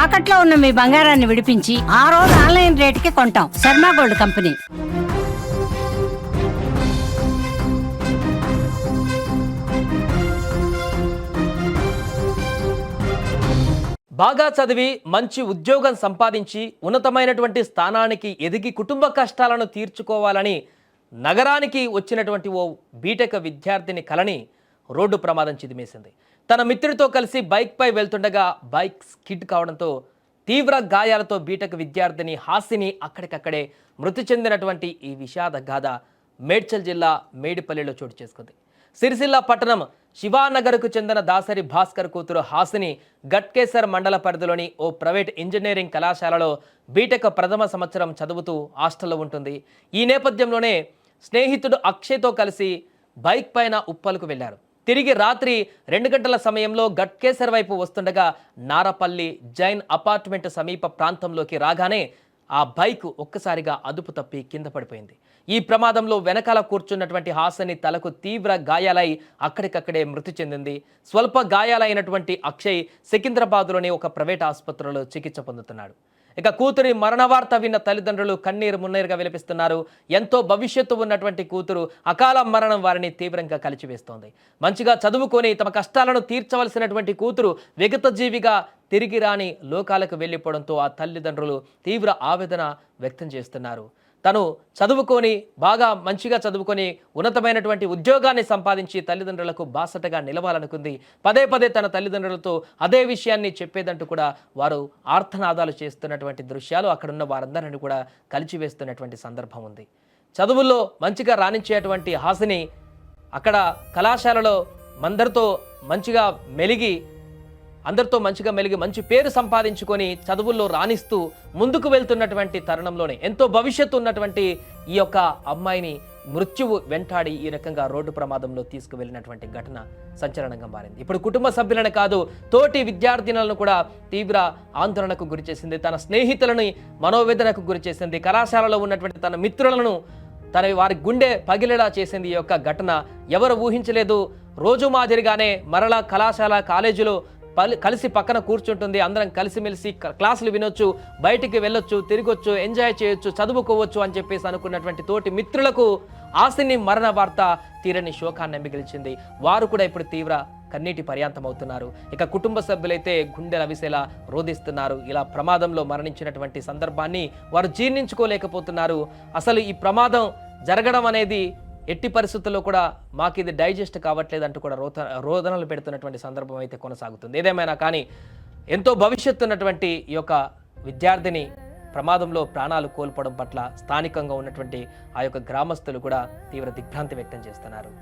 తాకట్లో ఉన్న మీ బంగారాన్ని విడిపించి ఆ రోజు ఆన్లైన్ రేటుకి కొంటాం. Sharma gold company. బాగా చదివి మంచి ఉద్యోగం సంపాదించి ఉన్నతమైనటువంటి స్థానానికి ఎదిగి కుటుంబ కష్టాలను తీర్చుకోవాలని నగరానికి వచ్చినటువంటి ఓ బీటెక్ విద్యార్థిని కలని రోడ్డు ప్రమాదం చిదిమేసింది. తన మిత్రుడితో కలిసి బైక్పై వెళ్తుండగా బైక్ స్కిడ్ కావడంతో తీవ్ర గాయాలతో బీటెక్ విద్యార్థిని హాసిని అక్కడికక్కడే మృతి చెందినటువంటి ఈ విషాద గాథ మేడ్చల్ జిల్లా మేడిపల్లిలో చోటు చేసుకుంది. సిరిసిల్ల పట్టణం శివానగర్కు చెందిన దాసరి భాస్కర్ కూతురు హాసిని గట్కేసర్ మండల పరిధిలోని ఓ ప్రైవేట్ ఇంజనీరింగ్ కళాశాలలో బీటెక్ ప్రథమ సంవత్సరం చదువుతూ హాస్టల్లో ఉంటుంది. ఈ నేపథ్యంలోనే స్నేహితుడు అక్షయ్తో కలిసి బైక్ పైన ఉప్పలకు వెళ్లారు. తిరిగి రాత్రి 2 గంటల సమయంలో గట్కేసర్ వైపు వస్తుండగా నారపల్లి జైన్ అపార్ట్మెంట్ సమీప ప్రాంతంలోకి రాగానే ఆ బైక్ ఒక్కసారిగా అదుపు తప్పి కింద పడిపోయింది. ఈ ప్రమాదంలో వెనకాల కూర్చున్నటువంటి హాసిని తలకు తీవ్ర గాయాలై అక్కడికక్కడే మృతి చెందింది. స్వల్ప గాయాలైనటువంటి అక్షయ్ సికింద్రాబాద్లోని ఒక ప్రైవేట్ ఆసుపత్రిలో చికిత్స పొందుతున్నాడు. ఇక కూతురి మరణ వార్త విన్న తల్లిదండ్రులు కన్నీరు మున్నీరుగా విలపిస్తున్నారు. ఎంతో భవిష్యత్తు ఉన్నటువంటి కూతురు అకాల మరణం వారిని తీవ్రంగా కలిచివేస్తోంది. మంచిగా చదువుకొని తమ కష్టాలను తీర్చవలసినటువంటి కూతురు విగతజీవిగా తిరిగి రాని లోకాలకు వెళ్ళిపోవడంతో ఆ తల్లిదండ్రులు తీవ్ర ఆవేదన వ్యక్తం చేస్తున్నారు. తను చదువుకొని బాగా మంచిగా చదువుకొని ఉన్నతమైనటువంటి ఉద్యోగాన్ని సంపాదించి తల్లిదండ్రులకు బాసటగా నిలవాలనుకుంది. పదే పదే తన తల్లిదండ్రులతో అదే విషయాన్ని చెప్పేదంటూ కూడా వారు ఆర్తనాదాలు చేస్తున్నటువంటి దృశ్యాలు అక్కడున్న వారందరినీ కూడా కలిచివేస్తున్నటువంటి సందర్భం ఉంది. చదువుల్లో మంచిగా రాణించేటువంటి హాసిని అక్కడ కళాశాలలో అందరితో మంచిగా మెలిగి మంచి పేరు సంపాదించుకొని చదువుల్లో రాణిస్తూ ముందుకు వెళ్తున్నటువంటి తరుణంలోనే ఎంతో భవిష్యత్తు ఉన్నటువంటి ఈ యొక్క అమ్మాయిని మృత్యువు వెంటాడి ఈ రకంగా రోడ్డు ప్రమాదంలో తీసుకువెళ్ళినటువంటి ఘటన సంచలనంగా మారింది. ఇప్పుడు కుటుంబ సభ్యులను కాదు తోటి విద్యార్థినులను కూడా తీవ్ర ఆందోళనకు గురిచేసింది. తన స్నేహితులని మనోవేదనకు గురిచేసింది. కళాశాలలో ఉన్నటువంటి తన మిత్రులను వారి గుండె పగిలేలా చేసింది ఈ యొక్క ఘటన. ఎవరు ఊహించలేదు. రోజు మాదిరిగానే మరలా కాలేజీలో కలిసి పక్కన కూర్చుంటుంది. అందరం కలిసిమెలిసి క్లాసులు వినొచ్చు, బయటికి వెళ్ళొచ్చు, తిరగొచ్చు, ఎంజాయ్ చేయొచ్చు, చదువుకోవచ్చు అని చెప్పేసి అనుకున్నటువంటి తోటి మిత్రులకు హాసిని మరణ వార్త తీరని శోకాన్ని మిగిల్చింది. వారు కూడా ఇప్పుడు తీవ్ర కన్నీటి పర్యాంతం అవుతున్నారు. ఇక కుటుంబ సభ్యులైతే గుండెలు అవిసేలా రోధిస్తున్నారు. ఇలా ప్రమాదంలో మరణించినటువంటి సందర్భాన్ని వారు జీర్ణించుకోలేకపోతున్నారు. అసలు ఈ ప్రమాదం జరగడం అనేది ఎట్టి పరిస్థితుల్లో కూడా మాకు ఇది డైజెస్ట్ కావట్లేదు అంటూ కూడా రోదనలు పెడుతున్నటువంటి సందర్భం అయితే కొనసాగుతుంది. ఏదేమైనా కానీ ఎంతో భవిష్యత్తు ఉన్నటువంటి ఈ యొక్క విద్యార్థిని ప్రమాదంలో ప్రాణాలు కోల్పోవడం పట్ల స్థానికంగా ఉన్నటువంటి ఆ యొక్క గ్రామస్తులు కూడా తీవ్ర దిగ్భ్రాంతి వ్యక్తం చేస్తున్నారు.